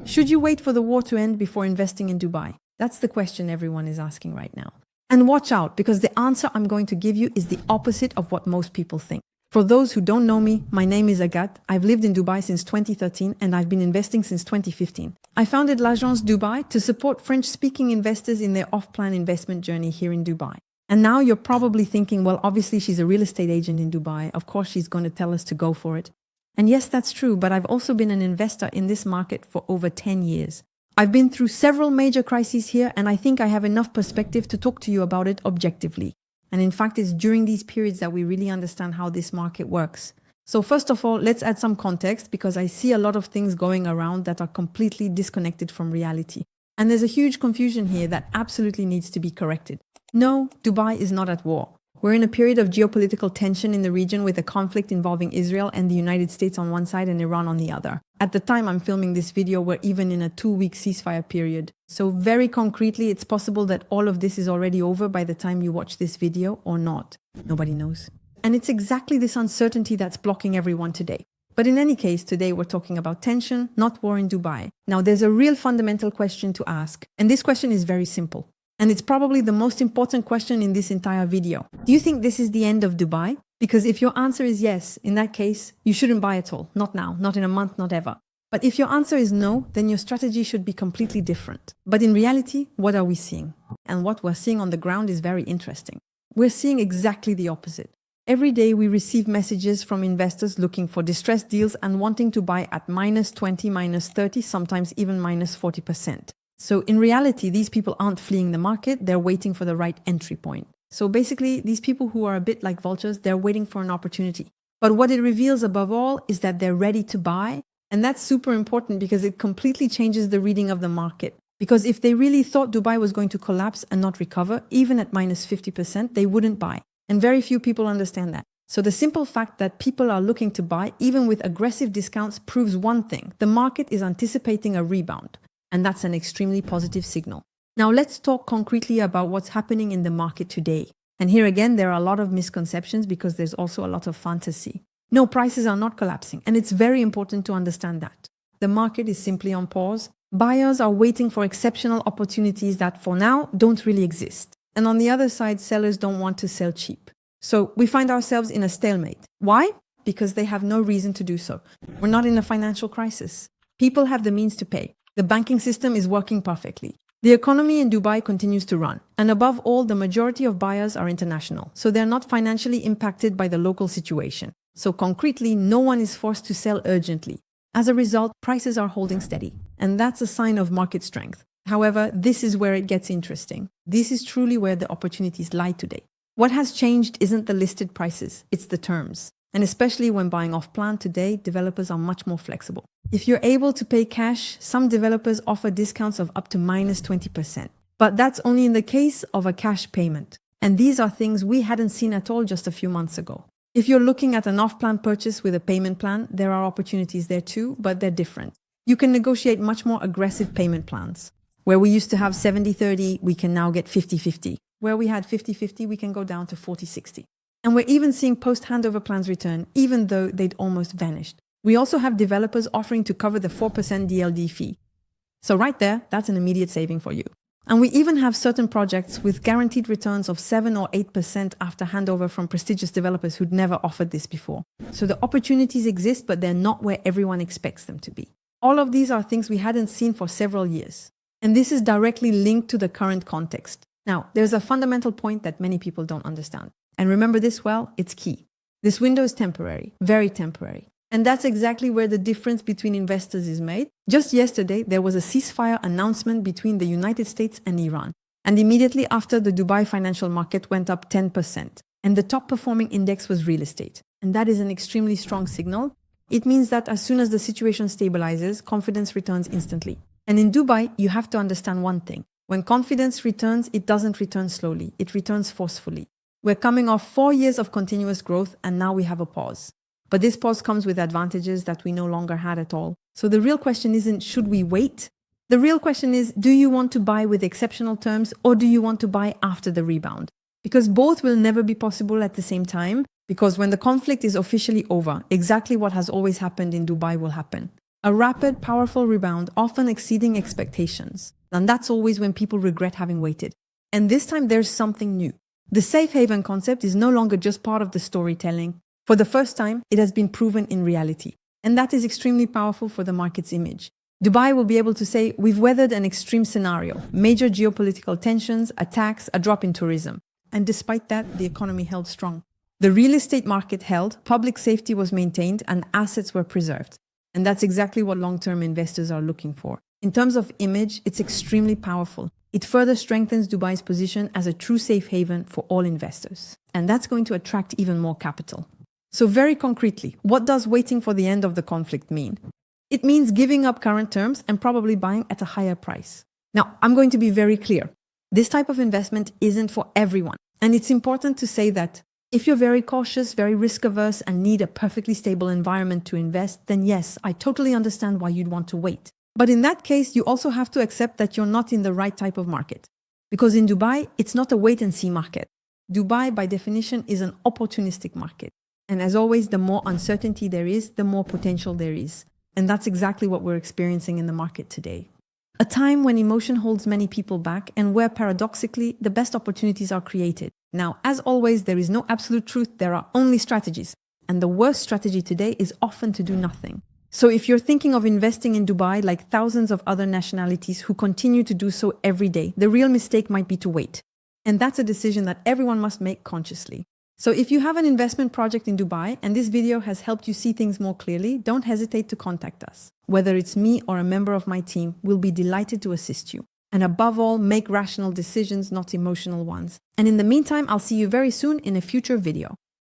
Should you wait for the war to end before investing in Dubai? That's the question everyone is asking right now. And watch out, because the answer I'm going to give you is the opposite of what most people think. For those who don't know me, my name is Agathe. I've lived in Dubai since 2013 and I've been investing since 2015. I founded l'Agence Dubai to support French-speaking investors in their off-plan investment journey here in Dubai. And now you're probably thinking, well, obviously she's a real estate agent in Dubai. Of course she's going to tell us to go for it. And yes, that's true, but I've also been an investor in this market for over 10 years. I've been through several major crises here, and I think I have enough perspective to talk to you about it objectively. And in fact, it's during these periods that we really understand how this market works. So first of all, let's add some context, because I see a lot of things going around that are completely disconnected from reality. And there's a huge confusion here that absolutely needs to be corrected. No, Dubai is not at war. We're in a period of geopolitical tension in the region with a conflict involving Israel and the United States on one side and Iran on the other. At the time I'm filming this video, we're even in a 2-week ceasefire period. So very concretely, it's possible that all of this is already over by the time you watch this video or not. Nobody knows. And it's exactly this uncertainty that's blocking everyone today. But in any case, today we're talking about tension, not war in Dubai. Now there's a real fundamental question to ask, and this question is very simple. And it's probably the most important question in this entire video. Do you think this is the end of Dubai? Because if your answer is yes, in that case, you shouldn't buy at all. Not now, not in a month, not ever. But if your answer is no, then your strategy should be completely different. But in reality, what are we seeing? And what we're seeing on the ground is very interesting. We're seeing exactly the opposite. Every day we receive messages from investors looking for distressed deals and wanting to buy at -20, -30, sometimes even -40%. So in reality, these people aren't fleeing the market, they're waiting for the right entry point. So basically, these people who are a bit like vultures, they're waiting for an opportunity. But what it reveals above all is that they're ready to buy. And that's super important because it completely changes the reading of the market. Because if they really thought Dubai was going to collapse and not recover, even at -50%, they wouldn't buy. And very few people understand that. So the simple fact that people are looking to buy, even with aggressive discounts, proves one thing: the market is anticipating a rebound. And that's an extremely positive signal. Now let's talk concretely about what's happening in the market today. And here again, there are a lot of misconceptions because there's also a lot of fantasy. No, prices are not collapsing, and it's very important to understand that. The market is simply on pause. Buyers are waiting for exceptional opportunities that for now don't really exist. And on the other side, sellers don't want to sell cheap. So we find ourselves in a stalemate. Why? Because they have no reason to do so. We're not in a financial crisis. People have the means to pay. The banking system is working perfectly. The economy in Dubai continues to run. And above all, the majority of buyers are international, so they're not financially impacted by the local situation. So concretely, no one is forced to sell urgently. As a result, prices are holding steady. And that's a sign of market strength. However, this is where it gets interesting. This is truly where the opportunities lie today. What has changed isn't the listed prices, it's the terms. And especially when buying off-plan today, developers are much more flexible. If you're able to pay cash, some developers offer discounts of up to -20%. But that's only in the case of a cash payment. And these are things we hadn't seen at all just a few months ago. If you're looking at an off-plan purchase with a payment plan, there are opportunities there too, but they're different. You can negotiate much more aggressive payment plans. Where we used to have 70-30, we can now get 50-50. Where we had 50-50, we can go down to 40-60. And we're even seeing post-handover plans return, even though they'd almost vanished. We also have developers offering to cover the 4% DLD fee. So right there, that's an immediate saving for you. And we even have certain projects with guaranteed returns of 7 or 8% after handover from prestigious developers who'd never offered this before. So the opportunities exist, but they're not where everyone expects them to be. All of these are things we hadn't seen for several years. And this is directly linked to the current context. Now, there's a fundamental point that many people don't understand. And remember this well, it's key. This window is temporary, very temporary. And that's exactly where the difference between investors is made. Just yesterday, there was a ceasefire announcement between the United States and Iran. And immediately after, the Dubai financial market went up 10%. And the top performing index was real estate. And that is an extremely strong signal. It means that as soon as the situation stabilizes, confidence returns instantly. And in Dubai, you have to understand one thing. When confidence returns, it doesn't return slowly. It returns forcefully. We're coming off 4 years of continuous growth, and now we have a pause. But this pause comes with advantages that we no longer had at all. So the real question isn't, should we wait? The real question is, do you want to buy with exceptional terms, or do you want to buy after the rebound? Because both will never be possible at the same time, because when the conflict is officially over, exactly what has always happened in Dubai will happen. A rapid, powerful rebound, often exceeding expectations. And that's always when people regret having waited. And this time there's something new. The safe haven concept is no longer just part of the storytelling. For the first time, it has been proven in reality. And that is extremely powerful for the market's image. Dubai will be able to say, we've weathered an extreme scenario, major geopolitical tensions, attacks, a drop in tourism. And despite that, the economy held strong. The real estate market held, public safety was maintained, and assets were preserved. And that's exactly what long-term investors are looking for. In terms of image, it's extremely powerful. It further strengthens Dubai's position as a true safe haven for all investors. And that's going to attract even more capital. So very concretely, what does waiting for the end of the conflict mean? It means giving up current terms and probably buying at a higher price. Now, I'm going to be very clear. This type of investment isn't for everyone. And it's important to say that if you're very cautious, very risk-averse, and need a perfectly stable environment to invest, then yes, I totally understand why you'd want to wait. But in that case, you also have to accept that you're not in the right type of market. Because in Dubai, it's not a wait-and-see market. Dubai, by definition, is an opportunistic market. And as always, the more uncertainty there is, the more potential there is. And that's exactly what we're experiencing in the market today. A time when emotion holds many people back and where paradoxically, the best opportunities are created. Now, as always, there is no absolute truth, there are only strategies. And the worst strategy today is often to do nothing. So if you're thinking of investing in Dubai like thousands of other nationalities who continue to do so every day, the real mistake might be to wait. And that's a decision that everyone must make consciously. So if you have an investment project in Dubai and this video has helped you see things more clearly, don't hesitate to contact us. Whether it's me or a member of my team, we'll be delighted to assist you. And above all, make rational decisions, not emotional ones. And in the meantime, I'll see you very soon in a future video.